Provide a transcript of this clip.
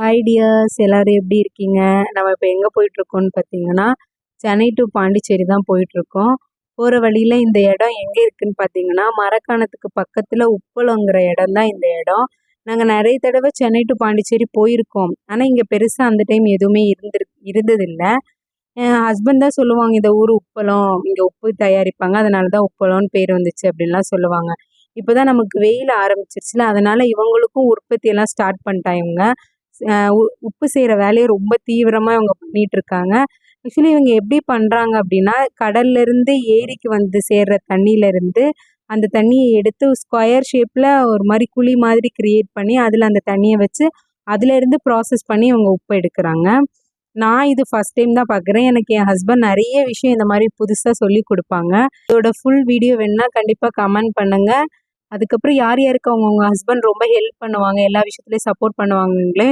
Hi tears, எல்லாரும் எப்படி இருக்கீங்க? நம்ம இப்போ எங்கே போயிட்டுருக்கோம்னு பார்த்தீங்கன்னா, சென்னை டு பாண்டிச்சேரி தான் போயிட்டுருக்கோம். போகிற வழியில் இந்த இடம் எங்கே இருக்குதுன்னு பார்த்தீங்கன்னா, மரக்காணத்துக்கு பக்கத்தில் உப்பளங்கிற இடம் தான் இந்த இடம். நாங்கள் நிறைய தடவை சென்னை டு பாண்டிச்சேரி போயிருக்கோம். ஆனால் இங்கே பெருசாக அந்த டைம் எதுவுமே இருந்ததில்லை. என் ஹஸ்பண்ட் தான் சொல்லுவாங்க, இந்த ஊர் உப்பளம், இங்கே உப்பு தயாரிப்பாங்க, அதனால தான் உப்பளம்னு பேர் வந்துச்சு அப்படின்லாம் சொல்லுவாங்க. இப்போ தான் நமக்கு வெயில் ஆரம்பிச்சிருச்சுல, அதனால் இவங்களுக்கும் உற்பத்தியெல்லாம் ஸ்டார்ட் பண்ணிட்டாங்க. உப்பு செய்கிற வேலையை ரொம்ப தீவிரமாக இவங்க பண்ணிகிட்ருக்காங்க. ஆக்சுவலி இவங்க எப்படி பண்ணுறாங்க அப்படின்னா, கடல்லேருந்து ஏரிக்கு வந்து சேர்கிற தண்ணியிலேருந்து அந்த தண்ணியை எடுத்து ஸ்கொயர் ஷேப்பில் ஒரு மாதிரி குழி மாதிரி க்ரியேட் பண்ணி அதில் அந்த தண்ணியை வச்சு அதிலேருந்து ப்ராசஸ் பண்ணி இவங்க உப்பு எடுக்கிறாங்க. நான் இது ஃபஸ்ட் டைம் தான் பார்க்குறேன். எனக்கு என் ஹஸ்பண்ட் நிறைய விஷயம் இந்த மாதிரி புதுசாக சொல்லி கொடுப்பாங்க. இதோட ஃபுல் வீடியோ வேணுன்னா கண்டிப்பாக கமெண்ட் பண்ணுங்கள். அதுக்கப்புறம் யார் யாருக்கு அவங்கவுங்க ஹஸ்பண்ட் ரொம்ப ஹெல்ப் பண்ணுவாங்க, எல்லா விஷயத்துலையும் சப்போர்ட் பண்ணுவாங்களே